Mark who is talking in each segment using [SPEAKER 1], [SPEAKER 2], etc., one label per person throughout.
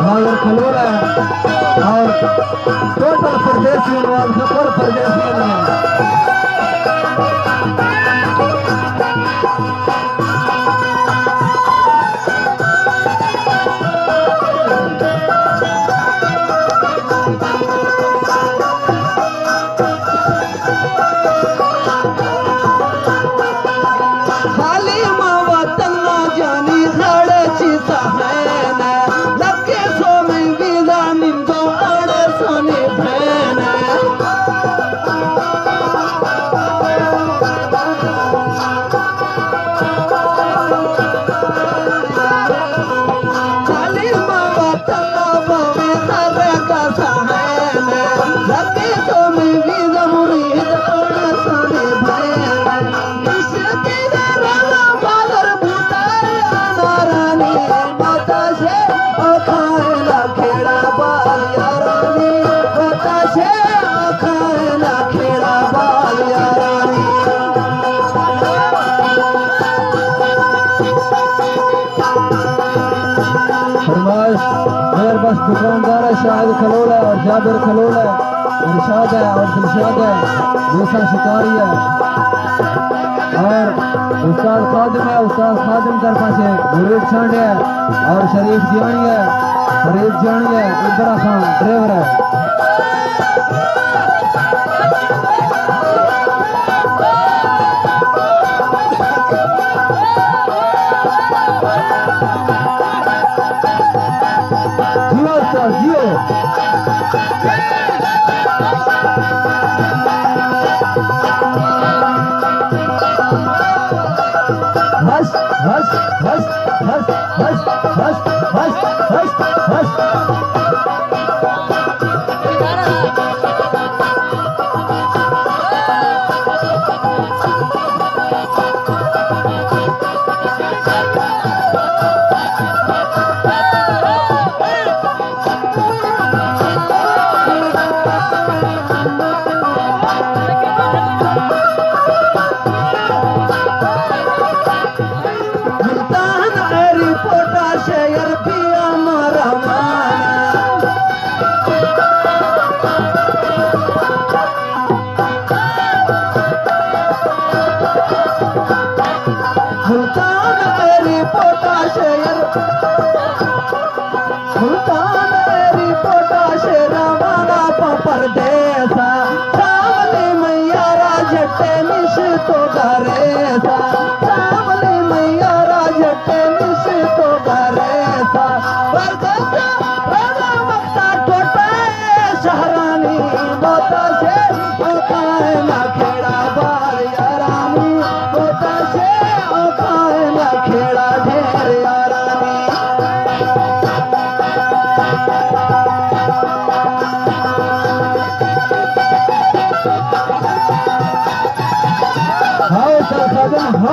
[SPEAKER 1] मगर खलोल है और टोटल परदेसी सफर परदेसी मेरे बस दुकानदार है शाहिद खलोल है और जाबिर खलोल है, इरशाद है और दिलशाद है, मूसा शिकारी है और उस्ताद खादिम है। उस्ताद खादिम कर पासे मुरीद छांड है और शरीफ जियानी है, फरीद जियानी है, इब्रा खान ड्राइवर है। जियो हस हस हस हस हस हस हस हस हस परदेसा सावली मैया राजटे निश तो गरेसा, सावली मैया राजटे निश तो गरेसा, परदेसा राणा मक्ता टोटे शहरानी बोता से ओखाए ना खेड़ा बार यारानी, बोता से ओखाए ना खेड़ा ढेर यारानी। हाँ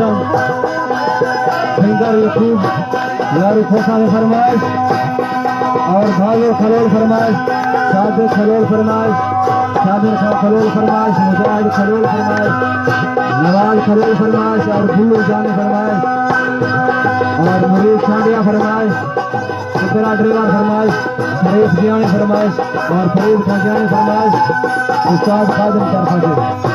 [SPEAKER 1] आजम सिंगर यकूब यारू खोसा ने फरमाइश और भागो खलोल फरमाइश सादिक खलोल फरमाइश साबिर खां खलोल फरमाइश मुजाहिद खलोल फरमाइश नवाज खलोल फरमाइश और बुल्लू जानी फरमाइश और मुरीद चांडिया फरमाइश शुक्रा ड्राइवर फरमाइश शरीफ जियानी फरमाइश और फरीद खाजियानी फरमाइश उस्ताद खादिम तरफा से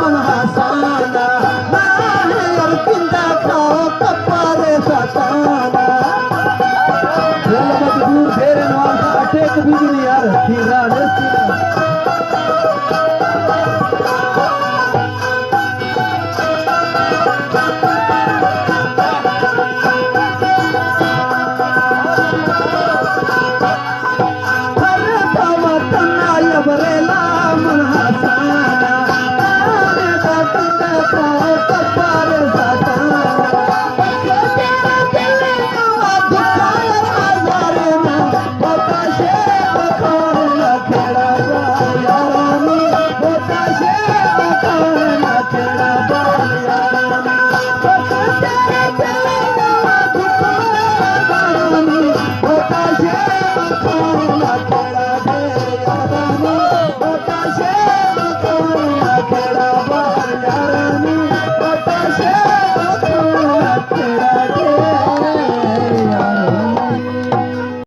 [SPEAKER 1] मन हसाना, ना है और किंदा खाओ